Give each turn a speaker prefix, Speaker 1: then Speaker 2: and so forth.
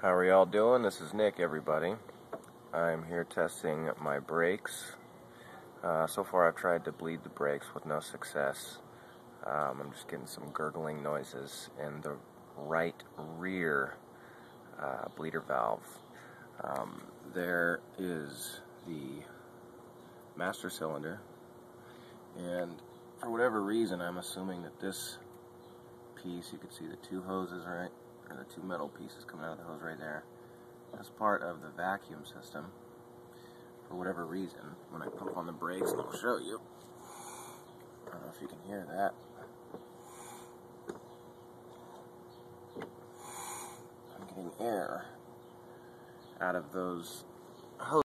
Speaker 1: How are y'all doing? This is Nick, everybody. I'm here testing my brakes. So far I've tried to bleed the brakes with no success. I'm just getting some gurgling noises in the right rear bleeder valve. There is the master cylinder, and for whatever reason I'm assuming that this piece, you can see the two hoses, right? Or the two metal pieces coming out of the hose right there. That's part of the vacuum system. For whatever reason, when I pump on the brakes, and I'll show you. I don't know if you can hear that. I'm getting air out of those hoses.